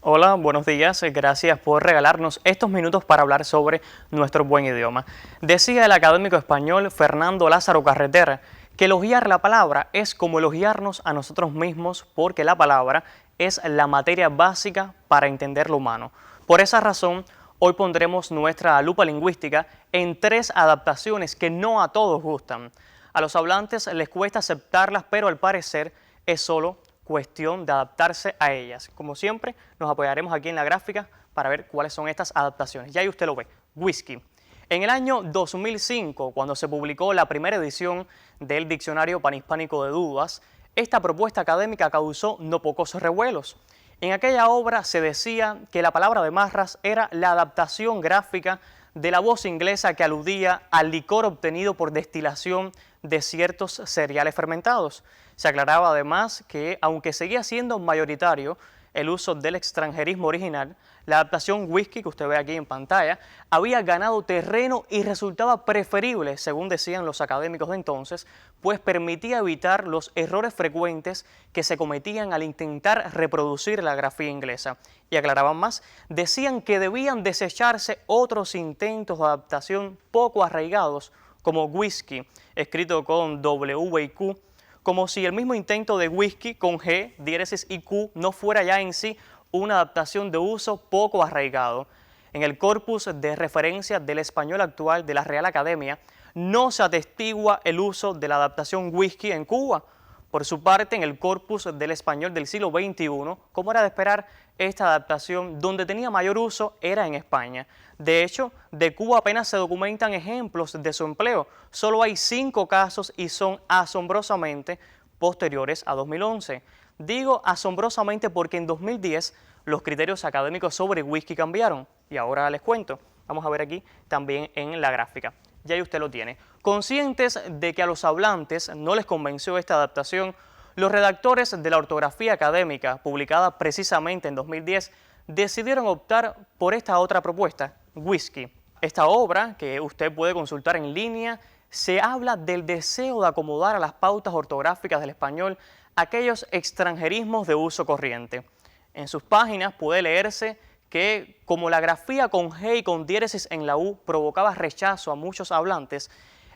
Hola, buenos días. Gracias por regalarnos estos minutos para hablar sobre nuestro buen idioma. Decía el académico español Fernando Lázaro Carretera que elogiar la palabra es como elogiarnos a nosotros mismos porque la palabra es la materia básica para entender lo humano. Por esa razón, hoy pondremos nuestra lupa lingüística en tres adaptaciones que no a todos gustan. A los hablantes les cuesta aceptarlas, pero al parecer es solo cuestión de adaptarse a ellas. Como siempre, nos apoyaremos aquí en la gráfica para ver cuáles son estas adaptaciones. Ya ahí usted lo ve, whisky. En el año 2005, cuando se publicó la primera edición del Diccionario Panhispánico de Dudas, esta propuesta académica causó no pocos revuelos. En aquella obra se decía que la palabra de marras era la adaptación gráfica de la voz inglesa que aludía al licor obtenido por destilación de ciertos cereales fermentados. Se aclaraba además que, aunque seguía siendo mayoritario el uso del extranjerismo original, la adaptación whisky que usted ve aquí en pantalla había ganado terreno y resultaba preferible, según decían los académicos de entonces, pues permitía evitar los errores frecuentes que se cometían al intentar reproducir la grafía inglesa. Y aclaraban más, decían que debían desecharse otros intentos de adaptación poco arraigados, como whisky, escrito con W y Q, como si el mismo intento de whisky con G, diéresis y Q no fuera ya en sí una adaptación de uso poco arraigado. En el corpus de referencia del español actual de la Real Academia no se atestigua el uso de la adaptación whisky en Cuba. Por su parte, en el corpus del español del siglo XXI, como era de esperar, esta adaptación donde tenía mayor uso era en España. De hecho, de Cuba apenas se documentan ejemplos de su empleo. Solo hay 5 casos y son asombrosamente posteriores a 2011. Digo asombrosamente porque en 2010 los criterios académicos sobre whisky cambiaron. Y ahora les cuento. Vamos a ver aquí también en la gráfica. Ya ahí usted lo tiene. Conscientes de que a los hablantes no les convenció esta adaptación, los redactores de la ortografía académica, publicada precisamente en 2010, decidieron optar por esta otra propuesta, whisky. Esta obra, que usted puede consultar en línea, se habla del deseo de acomodar a las pautas ortográficas del español aquellos extranjerismos de uso corriente. En sus páginas puede leerse que, como la grafía con G y con diéresis en la U provocaba rechazo a muchos hablantes,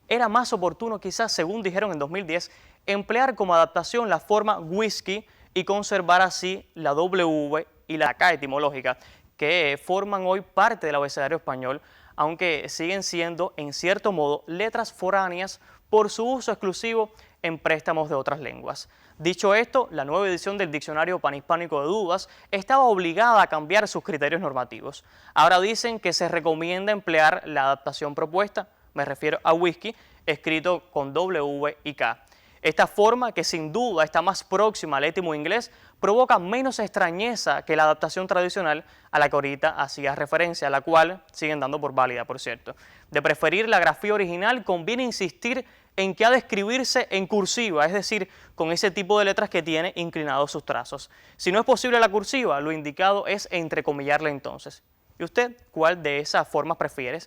era más oportuno quizás, según dijeron en 2010, emplear como adaptación la forma whisky y conservar así la W y la K etimológica, que forman hoy parte del abecedario español, aunque siguen siendo, en cierto modo, letras foráneas por su uso exclusivo en préstamos de otras lenguas. Dicho esto, la nueva edición del Diccionario Panhispánico de Dudas estaba obligada a cambiar sus criterios normativos. Ahora dicen que se recomienda emplear la adaptación propuesta, me refiero a whisky, escrito con W y K. Esta forma, que sin duda está más próxima al étimo inglés, provoca menos extrañeza que la adaptación tradicional a la que ahorita hacía referencia, a la cual siguen dando por válida, por cierto. De preferir la grafía original, conviene insistir en que ha de escribirse en cursiva, es decir, con ese tipo de letras que tiene inclinados sus trazos. Si no es posible la cursiva, lo indicado es entrecomillarla entonces. ¿Y usted cuál de esas formas prefiere?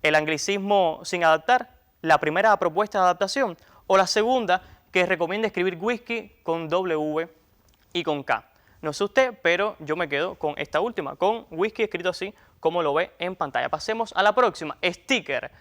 ¿El anglicismo sin adaptar, la primera propuesta de adaptación, o la segunda, que recomienda escribir whisky con W y con K? No sé usted, pero yo me quedo con esta última, con whisky escrito así como lo ve en pantalla. Pasemos a la próxima, sticker.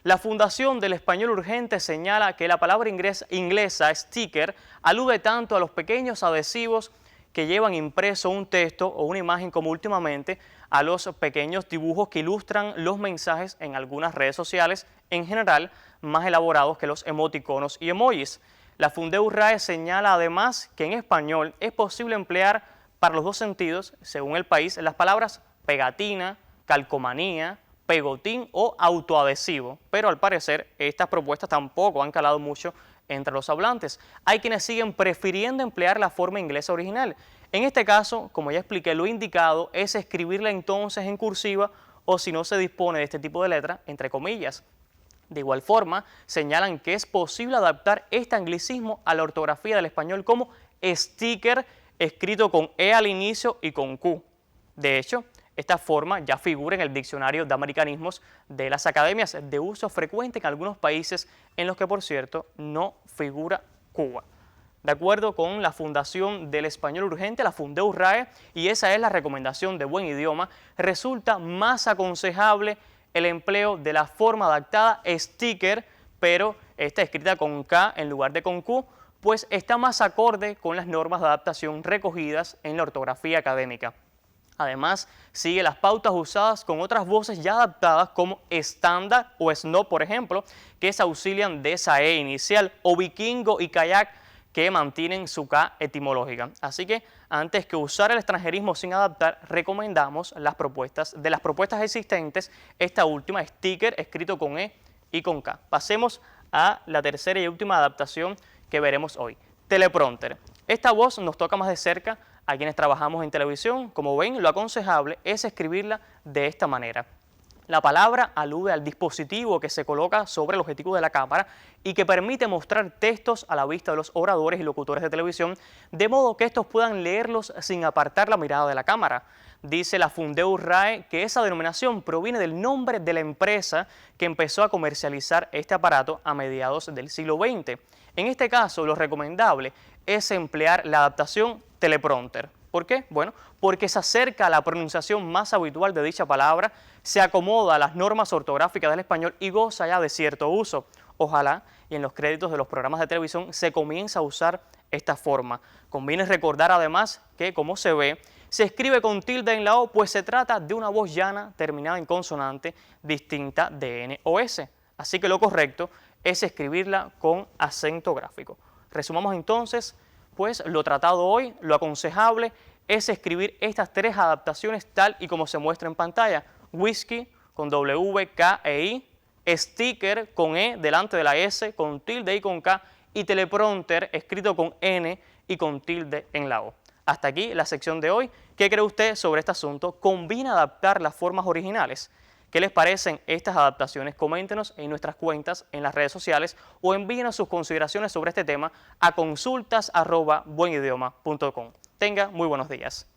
La Fundación del Español Urgente señala que la palabra inglesa sticker alude tanto a los pequeños adhesivos que llevan impreso un texto o una imagen, como últimamente a los pequeños dibujos que ilustran los mensajes en algunas redes sociales, en general más elaborados que los emoticonos y emojis. La Fundeurrae señala además que en español es posible emplear para los dos sentidos, según el país, las palabras pegatina, calcomanía, pegotín o autoadhesivo, pero al parecer estas propuestas tampoco han calado mucho entre los hablantes. Hay quienes siguen prefiriendo emplear la forma inglesa original. En este caso, como ya expliqué, lo indicado es escribirla entonces en cursiva o, si no se dispone de este tipo de letra, entre comillas. De igual forma, señalan que es posible adaptar este anglicismo a la ortografía del español como sticker, escrito con E al inicio y con Q. De hecho, esta forma ya figura en el diccionario de americanismos de las academias, de uso frecuente en algunos países en los que, por cierto, no figura Cuba. de acuerdo con la Fundación del Español Urgente, la Fundeurrae, y esa es la recomendación de Buen Idioma, resulta más aconsejable el empleo de la forma adaptada sticker, pero está escrita con K en lugar de con Q, pues está más acorde con las normas de adaptación recogidas en la ortografía académica. Además, sigue las pautas usadas con otras voces ya adaptadas como estándar o snob, por ejemplo, que se auxilian de esa E inicial, o vikingo y kayak, que mantienen su K etimológica. Así que antes que usar el extranjerismo sin adaptar, recomendamos las propuestas existentes, esta última, sticker, escrito con E y con K. Pasemos a la tercera y última adaptación que veremos hoy, teleprompter. Esta voz nos toca más de cerca a quienes trabajamos en televisión. Como ven, lo aconsejable es escribirla de esta manera. La palabra alude al dispositivo que se coloca sobre el objetivo de la cámara y que permite mostrar textos a la vista de los oradores y locutores de televisión, de modo que estos puedan leerlos sin apartar la mirada de la cámara. Dice la Fundeurrae que esa denominación proviene del nombre de la empresa que empezó a comercializar este aparato a mediados del siglo XX. En este caso, lo recomendable es emplear la adaptación teleprompter. ¿Por qué? Bueno, porque se acerca a la pronunciación más habitual de dicha palabra, se acomoda a las normas ortográficas del español y goza ya de cierto uso. Ojalá y en los créditos de los programas de televisión se comience a usar esta forma. Conviene recordar además que, como se ve, se escribe con tilde en la O, pues se trata de una voz llana terminada en consonante distinta de N o S. Así que lo correcto es escribirla con acento gráfico. Resumamos entonces, pues lo tratado hoy, lo aconsejable es escribir estas tres adaptaciones tal y como se muestra en pantalla. Whisky con W, K e I, sticker con E delante de la S, con tilde y con K, y teleprompter escrito con N y con tilde en la O. Hasta aquí la sección de hoy. ¿Qué cree usted sobre este asunto? ¿Conviene adaptar las formas originales? ¿Qué les parecen estas adaptaciones? Coméntenos en nuestras cuentas en las redes sociales o envíenos sus consideraciones sobre este tema a consultas@buenidioma.com. Tenga muy buenos días.